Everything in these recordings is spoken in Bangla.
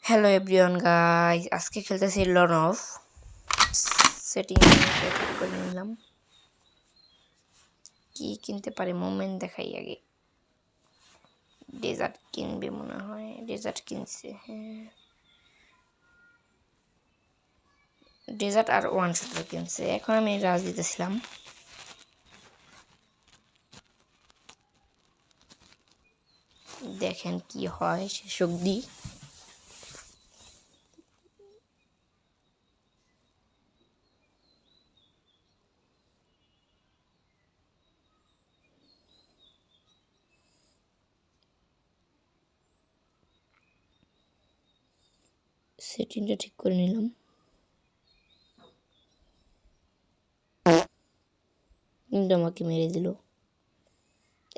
হ্যালো এভরিওয়ান গাইস, আজকে খেলতেছি লন অফ। সেটিং ঠিক করে নিলাম। কি কিনতে পারি মোমেন্ট দেখাই আগে। ডেজার্ট কিনবে মনে হয়, ডেজার্ট কিনছে। হ্যাঁ, ডেজার্ট আর ওয়ান শুটার কিনছে। এখন আমি রাজ দিতেছিলাম। দেখেন কি হয় শেষ অব্দি। সেটিংটা ঠিক করে নিলাম। কিন্তু আমাকে মেরে দিল।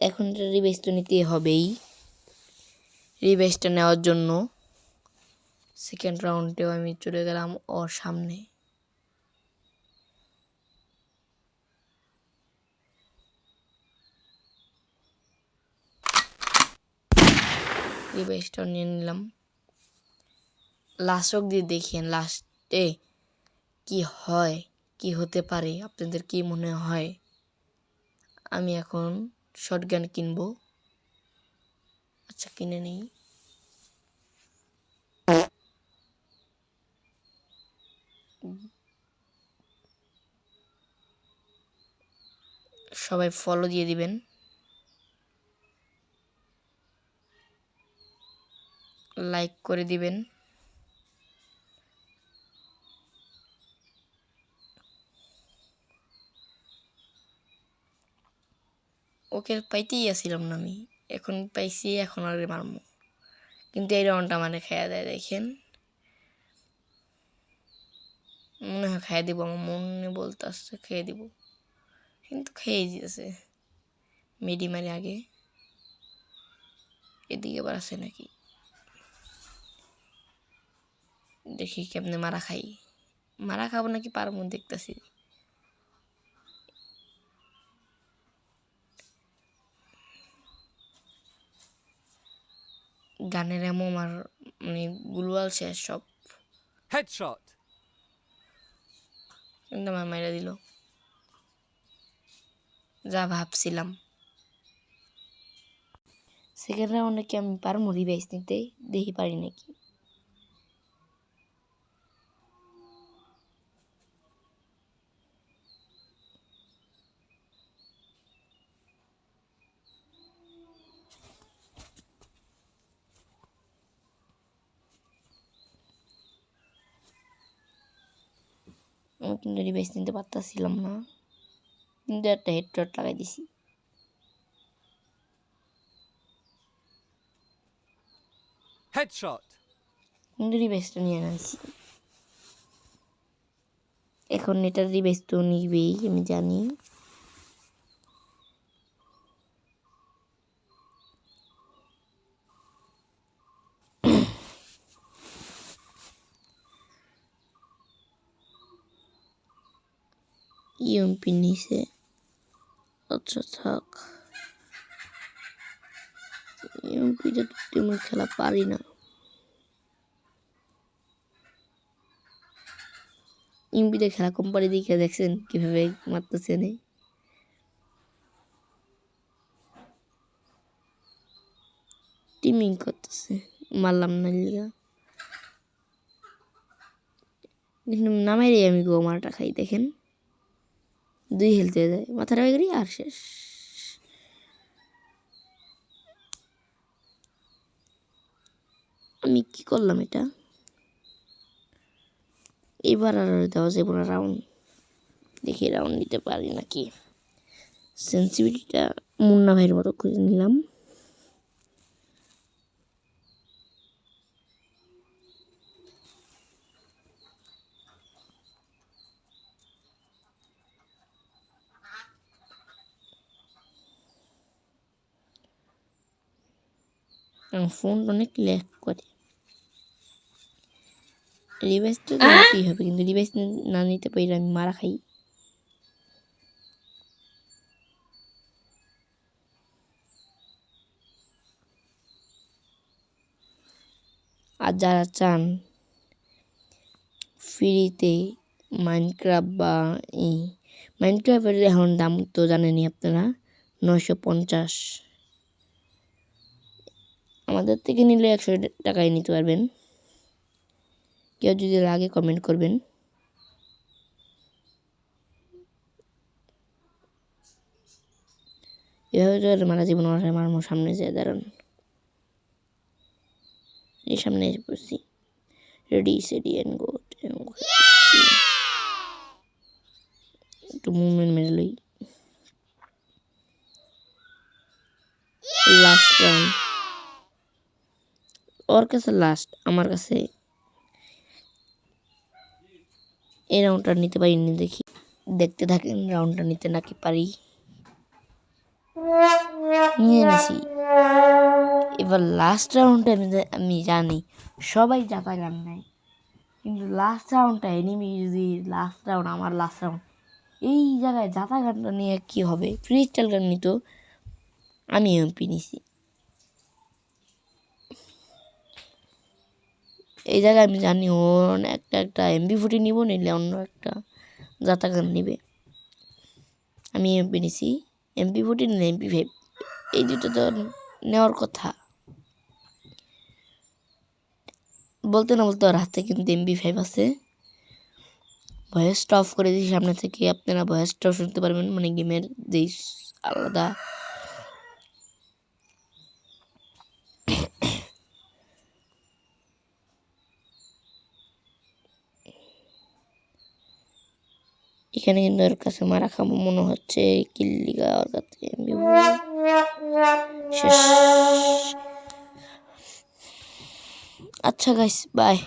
এখন এটা রিভেজ তো নিতে হবেই। রিভেজটা নেওয়ার জন্য সেকেন্ড রাউন্ডেও আমি চলে গেলাম ওর সামনে। রিভেজটা নিয়ে নিলাম। লাস্ট অব্দি দেখেন লাস্টে কি হয়, কি হতে পারে, আপনাদের কি মনে হয়। আমি এখন শটগান কিনবো। আচ্ছা, কিনে নেই। সবাই ফলো দিয়ে দিবেন, লাইক করে দিবেন। ওকে পাইতেই আসছিলাম না আমি, এখন পাইছি, এখন আর মারমু। কিন্তু এই রাউন্ডটা মানে খেয়া দেয়, দেখেন মনে হয় খেয়ে দিব, আমার মনে বলতে আসছে খেয়ে দিব, কিন্তু খেয়ে দিয়েছে। মেডি মারি আগে। এদিকে আবার আছে নাকি, দেখি কেমনে মারা খাই। মারা খাবো নাকি পারবো দেখতেছি। গানের এমন আর মানে গুলওয়াল শেষ সব। Headshot. কিন্তু আমার মেরে দিল, যা ভাবছিলাম। সেকেন্ড রাউন্ডে কি আমি পারবো রিভাইস নিতে? দেখি পারি নাকি। আমি কিন্তু রিভাইস নিতে পারতাছিলাম না, কিন্তু একটা হেডশট লাগাই দিছি। Headshot. কিন্তু রিভাইসটা নিয়ে আনাইছি। এখন এটার রিভাইস তো নিবেই, আমি জানি। ইউএমপি নিছে, আচ্ছা থাক। ইউএমপিটা তো তেমন খেলা পারি না। ইউএমপিতে খেলা কোম্পানি দেখে দেখছেন কিভাবে মারতেছে নেই। টিমিং করতেছে, মারলাম না লিগা। কিন্তু নামাইলে আমি গো মারাটা খাই, দেখেন 2 হেলতে যায়, মাথাটা বেগড়ি আর শেষ। আমি কি করলাম এটা? এবার আর দেওয়া যাবে না রাউন্ড। দেখি রাউন্ড নিতে পারি নাকি। সেন্সিটিভিটিটা মুন্না ভাইয়ের মতো করে নিলাম। ফোন অনেক ল্যাগ করে। রিভাইস তো নিতেই হবে, কিন্তু রিভাইস না নিতে পারলে আমি মারা খাই। আর যারা চান ফ্রিতে মাইনক্রাফট বা মাইনক্রাফটের এখন দাম তো জানেনই আপনারা 950, আমাদের থেকে নিলে 100 টাকায় নিতে পারবেন। কেউ যদি লাগে কমেন্ট করবেন। এভাবে তো আর মারা জীবন আমার সামনে যেয়ে দাঁড়ান, এই সামনে এসে পড়ছি। Ready সেডি and go. একটু মুভমেন্ট মেরে লই। লাস্ট রাউন্ড ওর কাছে, লাস্ট আমার কাছে এই রাউন্ডটা নিতে পারিনি। দেখি, দেখতে থাকেন রাউন্ডটা নিতে নাকি পারি। নিয়ে নিছি। এবার লাস্ট রাউন্ডে আমি জানি সবাই যাতা গান নেয়, কিন্তু লাস্ট রাউন্ডটা এনিমি যদি লাস্ট রাউন্ড, আমার লাস্ট রাউন্ড, এই জায়গায় যাতা গানটা নিয়ে কি হবে? ফ্রি স্টাইল গান নিত, আমি এমপি নিছি। এই জায়গায় আমি জানি ও একটা MP40 নিব, নিলে অন্য একটা যাতা গান নিবে। আমি এমপি নিছি, MP40 নিলে MP5, এই দুটো তো নেওয়ার কথা। বলতে না বলতে ওর হাতে কিন্তু MP5 আছে। ভয়েসটা অফ করে দিই সামনে থেকে, আপনারা ভয়েসটাও শুনতে পারবেন, মানে গেমের যেই আলাদা। এখানে কিন্তু ওর কাছে মারা খাবো মনে হচ্ছে, কিল্লিগা ওর কাছে শেষ। আচ্ছা গাইস, বাই।